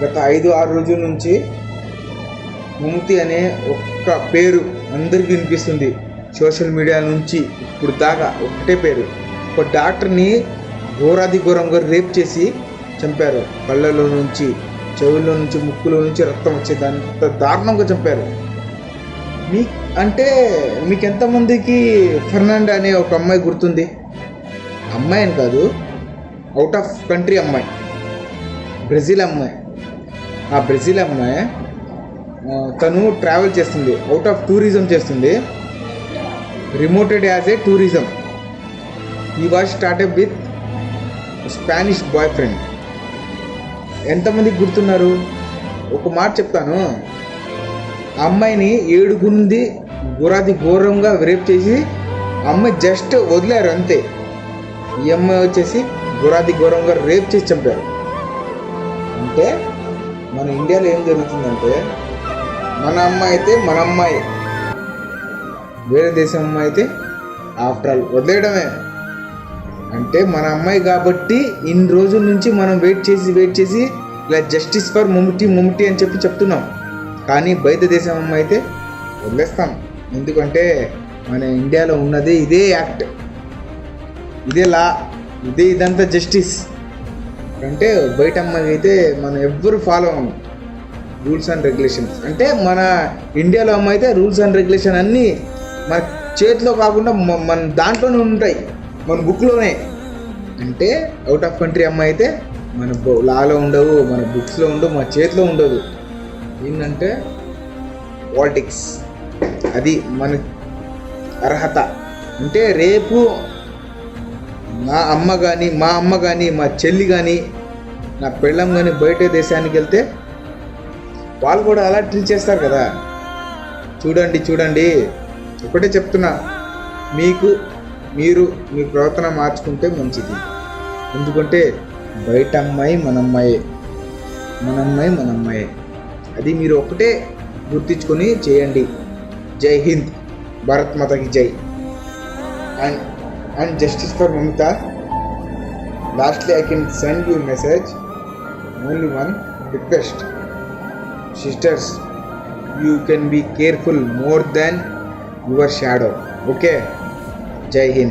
గత 5-6 రోజుల నుంచి మమతి అనే ఒక్క పేరు అందరికీ వినిపిస్తుంది. సోషల్ మీడియా నుంచి ఇప్పుడు దాకా ఒకటే పేరు. ఒక డాక్టర్ని ఘోరాది ఘోరంగా రేప్ చేసి చంపారు. కళ్ళలో నుంచి, చెవుల్లో నుంచి, ముక్కులో నుంచి రక్తం వచ్చేదంత దారుణంగా చంపారు. మీకు ఎంతమందికి ఫెర్నాండా అనే ఒక అమ్మాయి గుర్తుంది? అమ్మాయి అని కాదు, అవుట్ ఆఫ్ కంట్రీ అమ్మాయి, బ్రెజిల్ అమ్మాయి. ఆ బ్రెజిల్ అమ్మాయి తను ట్రావెల్ చేస్తుంది, అవుట్ ఆఫ్ టూరిజం చేస్తుంది, రిమోటెడ్ యాజ్ ఏ టూరిజం. ఈ was started with Spanish boy friend. ఎంతమందికి గుర్తున్నారు? ఒక మాట చెప్తాను, ఆ అమ్మాయిని 7 ఘోరాది ఘోరంగా రేప్ చేసి అమ్మాయి జస్ట్ వదిలేరు అంతే. ఈ అమ్మాయి వచ్చేసి ఘోరాది ఘోరంగా రేప్ చేసి చంపారు. అంటే మన ఇండియాలో ఏం జరుగుతుందంటే, మన అమ్మాయి అయితే మన అమ్మాయి, వేరే దేశం అమ్మాయి అయితే ఆఫ్టర్ ఆల్ వదిలేయడమే. అంటే మన అమ్మాయి కాబట్టి ఇన్ని రోజుల నుంచి మనం వెయిట్ చేసి ఇలా జస్టిస్ ఫర్ మమ్ముటి అని చెప్తున్నాం. కానీ బయట దేశం అమ్మాయి అయితే వదిలేస్తాం. ఎందుకంటే మన ఇండియాలో ఉన్నది ఇదే యాక్ట్, ఇదే లా, ఇదంతా జస్టిస్. అంటే బయట అమ్మాయి అయితే మనం ఎవ్వరు ఫాలో అవ్వము రూల్స్ అండ్ రెగ్యులేషన్స్. అంటే మన ఇండియాలో అమ్మాయి అయితే రూల్స్ అండ్ రెగ్యులేషన్ అన్నీ మన చేతిలో కాకుండా మన దాంట్లోనే ఉంటాయి, మన బుక్లోనే. అంటే అవుట్ ఆఫ్ కంట్రీ అమ్మాయి అయితే మన లాలో ఉండవు, మన బుక్స్లో ఉండవు, మన చేతిలో ఉండదు. ఏంటంటే పాలిటిక్స్, అది మన అర్హత. అంటే రేపు మా అమ్మ కానీ మా చెల్లి కానీ నా పెళ్ళం కానీ బయట దేశానికి వెళ్తే వాళ్ళు కూడా అలా ట్రీట్ చేస్తారు కదా. చూడండి ఒకటే చెప్తున్నా, మీరు మీ ప్రవర్తన మార్చుకుంటే మంచిది. ఎందుకంటే బయట అమ్మాయి మన అమ్మాయే. అది మీరు ఒకటే గుర్తించుకొని చేయండి. జై హింద్, భారత్ మాతాకి జై. And justice for Mamata. Lastly I can send you a message. Only one request. Sisters, you can be careful more than your shadow. Okay? Jai Hind.